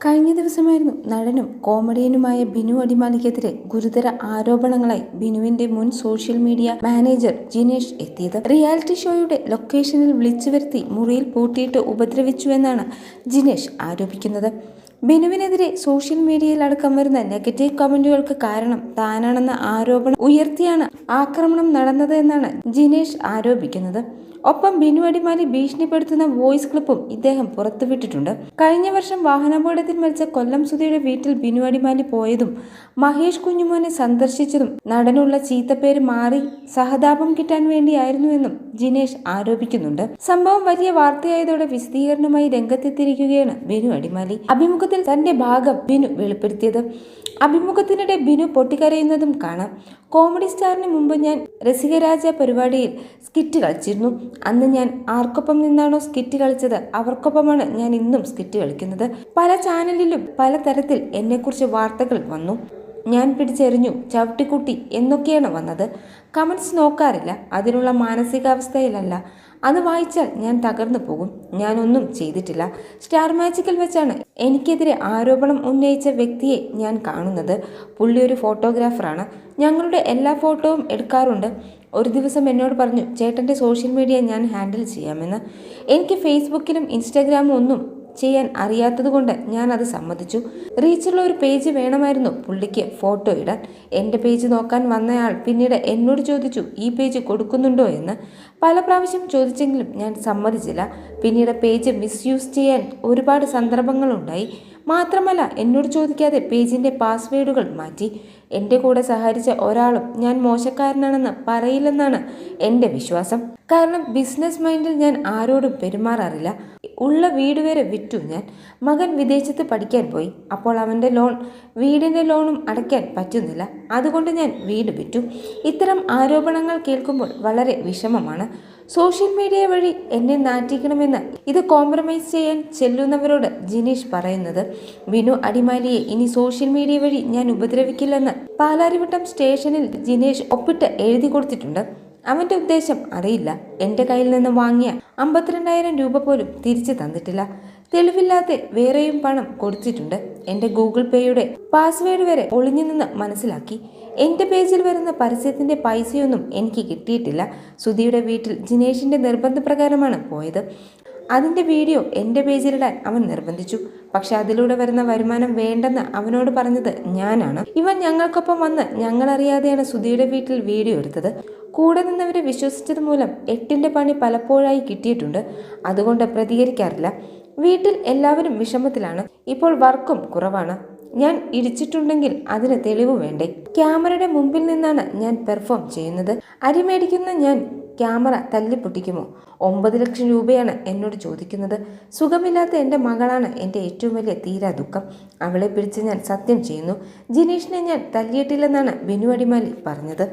കഴിഞ്ഞ ദിവസമായിരുന്നു നടനും കോമഡിയനുമായ ബിനു അടിമാലിക്കെതിരെ ഗുരുതര ആരോപണങ്ങളായി ബിനുവിന്റെ മുൻ സോഷ്യൽ മീഡിയ മാനേജർ ജിനേഷ് എത്തിയത്. റിയാലിറ്റി ഷോയുടെ ലൊക്കേഷനിൽ വിളിച്ചു വരുത്തി മുറിയിൽ പൂട്ടിയിട്ട് ഉപദ്രവിച്ചുവെന്നാണ് ജിനേഷ് ആരോപിക്കുന്നത്. ബിനുവിനെതിരെ സോഷ്യൽ മീഡിയയിൽ അടക്കം വരുന്ന നെഗറ്റീവ് കമന്റുകൾക്ക് കാരണം താനാണെന്ന ആരോപണം ഉയർത്തിയാണ് ആക്രമണം നടന്നത് എന്നാണ് ജിനേഷ് ആരോപിക്കുന്നത്. ഒപ്പം ബിനു അടിമാലി ഭീഷണിപ്പെടുത്തുന്ന വോയിസ് ക്ലിപ്പും ഇദ്ദേഹം പുറത്തുവിട്ടിട്ടുണ്ട്. കഴിഞ്ഞ വർഷം വാഹനാപകടത്തിൽ മരിച്ച കൊല്ലം സുധിയുടെ വീട്ടിൽ ബിനു അടിമാലി പോയതും മഹേഷ് കുഞ്ഞുമോനെ സന്ദർശിച്ചതും നടനുള്ള ചീത്തപ്പേര് മാറി സഹതാപം കിട്ടാൻ വേണ്ടിയായിരുന്നുവെന്നും ജിനേഷ് ആരോപിക്കുന്നുണ്ട്. സംഭവം വലിയ വാർത്തയായതോടെ വിശദീകരണവുമായി രംഗത്തെത്തിയിരിക്കുകയാണ് ബിനു അടിമാലി. അഭിമുഖത്തിൽ തന്റെ ഭാഗം ബിനു വെളിപ്പെടുത്തിയത്. അഭിമുഖത്തിനിടെ ബിനു പൊട്ടിക്കരയുന്നതും കാണാം. കോമഡി സ്റ്റാറിന് മുമ്പ് ഞാൻ രസികരാജ പരിപാടിയിൽ സ്കിറ്റ് കളിച്ചിരുന്നു. അന്ന് ഞാൻ ആർക്കൊപ്പം നിന്നാണോ സ്കിറ്റ് കളിച്ചത് അവർക്കൊപ്പമാണ് ഞാൻ ഇന്നും സ്കിറ്റ് കളിക്കുന്നത്. പല ചാനലിലും പല തരത്തിൽ എന്നെക്കുറിച്ച് വാർത്തകൾ വന്നു. ഞാൻ പിടിച്ചെറിഞ്ഞു, ചവിട്ടിക്കുട്ടി എന്നൊക്കെയാണ് വന്നത്. കമൻസ് നോക്കാറില്ല, അതിനുള്ള മാനസികാവസ്ഥയിലല്ല. അത് വായിച്ചാൽ ഞാൻ തകർന്നു പോകും. ഞാനൊന്നും ചെയ്തിട്ടില്ല. സ്റ്റാർ മാജിക്കിൽ വെച്ചാണ് എനിക്കെതിരെ ആരോപണം ഉന്നയിച്ച വ്യക്തിയെ ഞാൻ കാണുന്നത്. പുള്ളി ഒരു ഫോട്ടോഗ്രാഫറാണ്. ഞങ്ങളുടെ എല്ലാ ഫോട്ടോവും എടുക്കാറുണ്ട്. ഒരു ദിവസം എന്നോട് പറഞ്ഞു, ചേട്ടൻ്റെ സോഷ്യൽ മീഡിയ ഞാൻ ഹാൻഡിൽ ചെയ്യാമെന്ന്. എനിക്ക് ഫേസ്ബുക്കിലും ഇൻസ്റ്റാഗ്രാമും ഒന്നും ചെയ്യാൻ അറിയാത്തതുകൊണ്ട് ഞാൻ അത് സമ്മതിച്ചു. റീച്ചുള്ള ഒരു പേജ് വേണമായിരുന്നു പുള്ളിക്ക് ഫോട്ടോ ഇടാൻ. എൻ്റെ പേജ് നോക്കാൻ വന്നയാൾ പിന്നീട് എന്നോട് ചോദിച്ചു, ഈ പേജ് കൊടുക്കുന്നുണ്ടോ എന്ന്. പല പ്രാവശ്യം ചോദിച്ചെങ്കിലും ഞാൻ സമ്മതിച്ചില്ല. പിന്നീട് പേജ് മിസ്യൂസ് ചെയ്യാൻ ഒരുപാട് സന്ദർഭങ്ങളുണ്ടായി. മാത്രമല്ല എന്നോട് ചോദിക്കാതെ പേജിൻ്റെ പാസ്വേഡുകൾ മാറ്റി. എൻ്റെ കൂടെ സഹകരിച്ച ഒരാളും ഞാൻ മോശക്കാരനാണെന്ന് പറയില്ലെന്നാണ് എൻ്റെ വിശ്വാസം. കാരണം ബിസിനസ് മൈൻഡിൽ ഞാൻ ആരോടും പെരുമാറാറില്ല. ഉള്ള വീട് വരെ വിറ്റു ഞാൻ. മകൻ വിദേശത്ത് പഠിക്കാൻ പോയി. അപ്പോൾ അവൻ്റെ വീടിൻ്റെ ലോണും അടയ്ക്കാൻ പറ്റുന്നില്ല. അതുകൊണ്ട് ഞാൻ വീട് വിറ്റു. ഇത്തരം ആരോപണങ്ങൾ കേൾക്കുമ്പോൾ വളരെ വിഷമമാണ്. സോഷ്യൽ മീഡിയ വഴി എന്നെ നാറ്റിക്കണമെന്ന് ഇത് കോംപ്രമൈസ് ചെയ്യാൻ ചെല്ലുന്നവരോട് ജിനേഷ് പറയുന്നത്. ബിനു അടിമാലിയെ ഇനി സോഷ്യൽ മീഡിയ വഴി ഞാൻ ഉപദ്രവിക്കില്ലെന്ന് പാലാരിവട്ടം സ്റ്റേഷനിൽ ജിനേഷ് ഒപ്പിട്ട് എഴുതി കൊടുത്തിട്ടുണ്ട്. അവൻ്റെ ഉദ്ദേശം അറിയില്ല. എൻ്റെ കയ്യിൽ നിന്ന് വാങ്ങിയ 52,000 രൂപ പോലും തിരിച്ചു തന്നിട്ടില്ല. തെളിവില്ലാതെ വേറെയും പണം കൊടുത്തിട്ടുണ്ട്. എൻ്റെ ഗൂഗിൾ പേയുടെ പാസ്വേഡ് വരെ ഒളിഞ്ഞു നിന്ന് മനസ്സിലാക്കി. എൻ്റെ പേജിൽ വരുന്ന പരസ്യത്തിൻ്റെ പൈസയൊന്നും എനിക്ക് കിട്ടിയിട്ടില്ല. സുധിയുടെ വീട്ടിൽ ജിനേഷിൻ്റെ നിർബന്ധപ്രകാരമാണ് പോയത്. അതിൻ്റെ വീഡിയോ എൻ്റെ പേജിലിടാൻ അവൻ നിർബന്ധിച്ചു. പക്ഷെ അതിലൂടെ വരുന്ന വരുമാനം വേണ്ടെന്ന് അവനോട് പറഞ്ഞത് ഞാനാണ്. ഇവൻ ഞങ്ങൾക്കൊപ്പം വന്ന് ഞങ്ങളറിയാതെയാണ് സുധിയുടെ വീട്ടിൽ വീഡിയോ എടുത്തത്. കൂടെ നിന്നവരെ വിശ്വസിച്ചത് മൂലം 8ന്റെ പണി പലപ്പോഴായി കിട്ടിയിട്ടുണ്ട്. അതുകൊണ്ട് പ്രതികരിക്കാറില്ല. വീട്ടിൽ എല്ലാവരും വിഷമത്തിലാണ്. ഇപ്പോൾ വർക്കും കുറവാണ്. ഞാൻ ഇടിച്ചിട്ടുണ്ടെങ്കിൽ അതിന് തെളിവ് വേണ്ടേ? ക്യാമറയുടെ മുമ്പിൽ നിന്നാണ് ഞാൻ പെർഫോം ചെയ്യുന്നത്. അരി മേടിക്കുന്ന ഞാൻ ക്യാമറ തല്ലിപ്പൊട്ടിക്കുമോ? 9 ലക്ഷം രൂപയാണ് എന്നോട് ചോദിക്കുന്നത്. സുഖമില്ലാത്ത എൻ്റെ മകളാണ് എൻ്റെ ഏറ്റവും വലിയ തീരാ ദുഃഖം. അവളെ പിടിച്ച് ഞാൻ സത്യം ചെയ്യുന്നു, ജിനേഷിനെ ഞാൻ തല്ലിയിട്ടില്ലെന്നാണ് ബിനു അടിമാലി പറഞ്ഞത്.